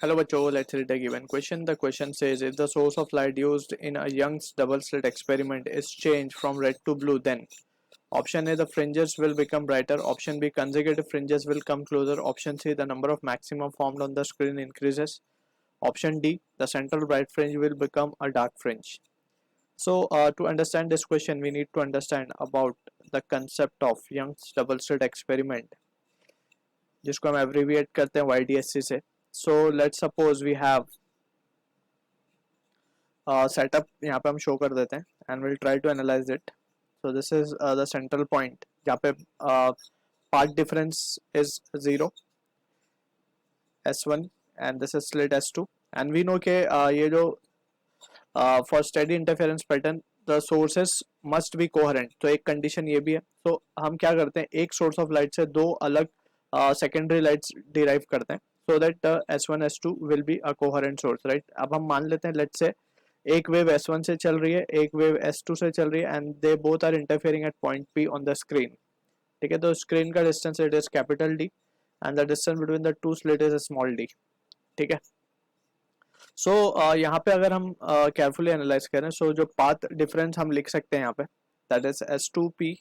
Hello बच्चों, let's read the given question. The question says if the source of light used in a Young's double slit experiment is changed from red to blue, then option A, the fringes will become brighter. Option B, consecutive fringes will come closer. Option C, the number of maxima formed on the screen increases. Option D, the central bright fringe will become a dark fringe. So to understand this question, we need to understand about the concept of Young's double slit experiment, जिसको हम abbreviate करते हैं YDSC से. So let's suppose we have setup यहाँ पे हम show कर देते हैं and will try to analyse it. So this is the central point जहाँ पे path difference is 0 S1 and this is slit S2 and we know के ये जो for steady interference pattern the sources must be coherent. तो एक condition ये भी है. तो हम क्या करते हैं, एक सोर्स ऑफ लाइट से दो अलग सेकेंडरी लाइट्स डिराइव करते हैं so that S1 S2 will be a coherent source, right. अब हम मान लेते हैं लेट्स से एक वेव S1 से चल रही है, एक वेव S2 से चल रही है and they both are interfering at point P on the screen. ठीक है, तो स्क्रीन का distance it is capital D and the distance between the two slit is small d. ठीक है. सो यहाँ पे अगर हम केयरफुली एनालाइज करें, सो जो पाथ डिफरेंस हम लिख सकते हैं यहाँ पे, that is S2P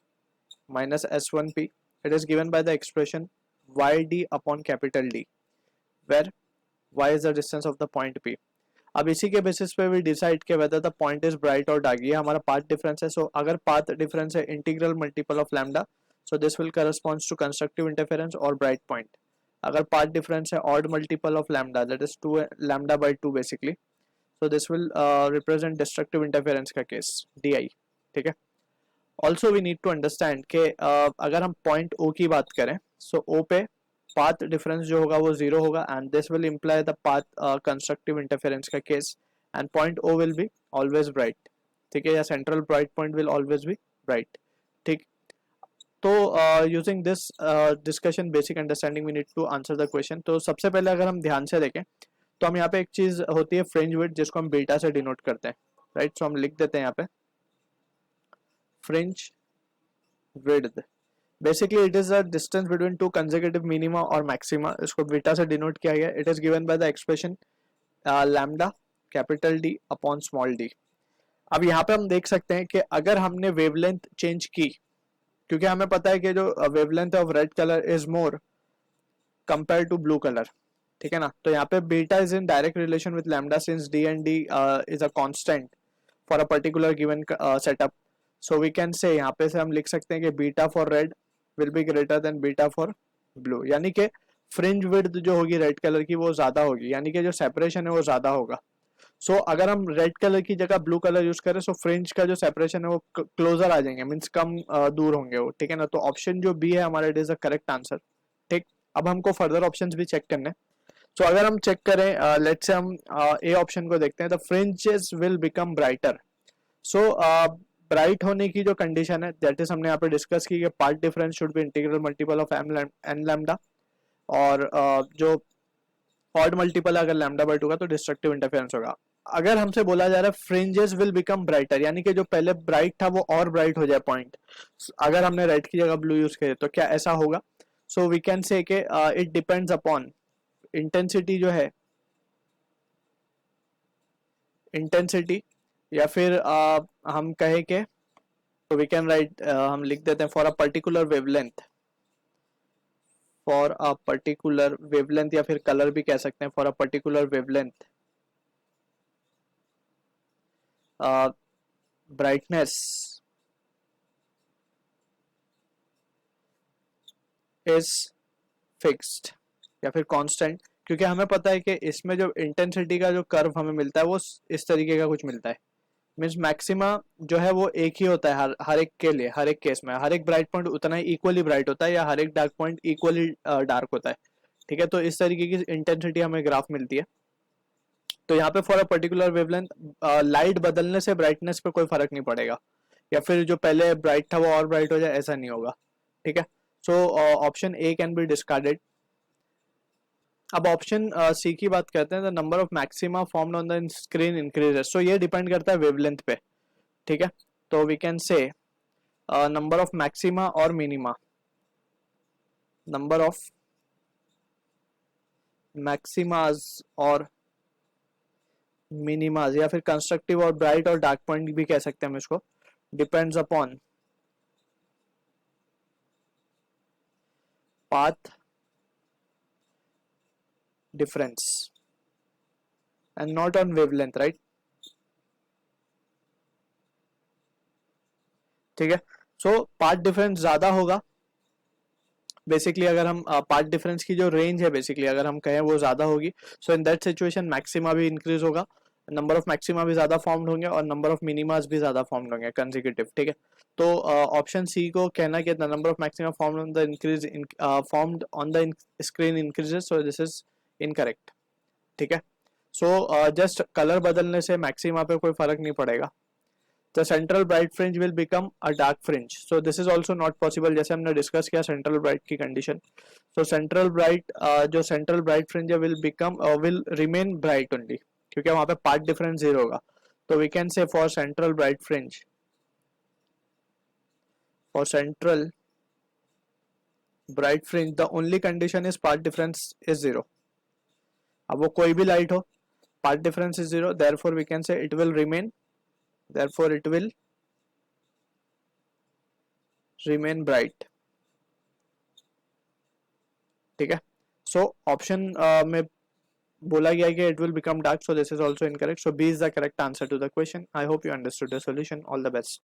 minus S1P. It is given by the expression YD upon capital D, where Y is the distance of the point P. अब इसी के बेसिस पे भी डिसाइड के whether the point is bright और dark. ये हमारा path difference है. सो अगर पाथ डिफरेंस है integral multiple of lambda, so this will corresponds to constructive interference और ब्राइट पॉइंट. अगर पाथ डिफरेंस है odd multiple of lambda, that is 2 lambda by 2 basically, so this will represent destructive interference का case DI. ठीक है. Also we need to understand कि अगर हम point O की बात करें, सो O पे पाथ डिफरेंस जो होगा वो 0 होगा and this will imply the path constructive interference का केस and point O will be always bright. ठीक है, या central bright point will always be bright. ठीक. तो using this discussion basic understanding we need to answer the question. तो सबसे पहले अगर हम ध्यान से देखें तो हम यहाँ पे एक चीज होती है फ्रिंज विड्थ, जिसको हम बीटा से डिनोट करते हैं, राइट. सो हम लिख देते हैं यहाँ पे fringe width. Basically it is a distance between two consecutive minima or maxima. इसको बीटा से डिनोट किया गया. It is given by the expression lambda capital D upon small d. अब यहाँ पे हम देख सकते हैं कि अगर हमने वेवलेंथ चेंज की, क्योंकि हमें पता है कि जो wavelength of red colour is more compare to blue colour. ठीक है ना. तो यहाँ पे beta is in direct relation with lambda since D and D is a constant for a particular given setup. So we can say यहाँ पे से हम लिख सकते हैं कि beta for red will be greater than beta for blue, यानी कि फ्रिंज विड्थ जो होगी रेड कलर की वो ज्यादा होगी, यानी कि जो सेपरेशन है वो ज्यादा होगा. सो अगर हम रेड कलर की जगह ब्लू कलर यूज करें, सो फ्रिंज का जो सेपरेशन है वो क्लोजर आ जाएंगे, मीन्स कम दूर होंगे वो. ठीक है ना. तो ऑप्शन जो बी है हमारा, it is the correct answer. ठीक. अब हमको फर्दर ऑप्शंस भी चेक करने. सो अगर हम चेक करें, लेट्स से हम ए ऑप्शन को देखते हैं, the fringes will become brighter. So bright होने की जो कंडीशन है दैट इज हमने यहाँ पे डिस्कस की, part difference should be integral multiple of N lambda, और जो ऑड मल्टीपल अगर लैम्डा बाई 2 का तो डिस्ट्रक्टिव इंटरफेरेंस होगा. अगर हमसे बोला जा रहा है फ्रिंजेस विल बिकम ब्राइटर, यानी कि जो पहले ब्राइट था वो और ब्राइट हो जाए पॉइंट, अगर हमने रेड की जगह ब्लू यूज करे तो क्या ऐसा होगा. So we can say it depends upon intensity जो है, इंटेंसिटी, या फिर हम कहे के, तो वी कैन राइट, हम लिख देते हैं for a particular wavelength, for a particular wavelength, या फिर कलर भी कह सकते हैं, for a particular wavelength brightness is fixed या फिर कांस्टेंट. क्योंकि हमें पता है कि इसमें जो इंटेंसिटी का जो कर्व हमें मिलता है वो इस तरीके का कुछ मिलता है. मीन्स मैक्सिमा जो है वो एक ही होता है हर एक के लिए, हर एक केस में हर एक ब्राइट पॉइंट उतना ही इक्वली ब्राइट होता है, या हर एक डार्क पॉइंट इक्वली डार्क होता है. ठीक है. तो इस तरीके की इंटेंसिटी हमें ग्राफ मिलती है. तो यहाँ पे for a particular wavelength light बदलने से ब्राइटनेस पे कोई फर्क नहीं पड़ेगा, या फिर जो पहले ब्राइट था वो और ब्राइट हो जाए, ऐसा नहीं होगा. ठीक है. So option A can be discarded. अब ऑप्शन सी की बात करते हैं, the number of maxima formed on the screen increases. So ये डिपेंड करता है वेवलेंथ पे. ठीक है. तो we can say number of maxima और मिनिमा, नंबर ऑफ मैक्सिमाज और मिनिमाज, या फिर कंस्ट्रक्टिव और ब्राइट और डार्क पॉइंट भी कह सकते हैं हम इसको, depends upon path difference and not on wavelength, right. ठीक है, सो पाथ डिफरेंस ज्यादा होगा बेसिकली, अगर हम पाथ डिफरेंस की जो रेंज है बेसिकली अगर हम कहें वो ज्यादा होगी, सो इन दैट सिचुएशन मैक्सिमा भी इंक्रीज होगा, नंबर ऑफ मैक्सिमा भी ज्यादा फॉर्म्ड होंगे और नंबर ऑफ मिनिमास भी ज्यादा फॉर्म्ड होंगे कंसेक्यूटिव। ठीक है, तो ऑप्शन सी को कहना कि the number of maxima formed on the increase formed on the screen increases, so this is incorrect. ठीक है, सो जस्ट कलर बदलने से मैक्सिमा पे कोई फर्क नहीं पड़ेगा। the central bright fringe will become a dark fringe, so this is also not possible, जैसे हमने डिस्कस किया central bright की कंडीशन। so central bright जो central bright fringe है will remain bright only, क्योंकि वहां पे पाथ डिफरेंस जीरो होगा। तो we can say for central bright fringe the only condition is path difference is zero। अब वो कोई भी लाइट हो, path difference is zero, therefore we can say it will remain bright। ठीक है, so option में बोला गया कि it will become dark, so this is also incorrect, so B is the correct answer to the question। I hope you understood the solution, all the best।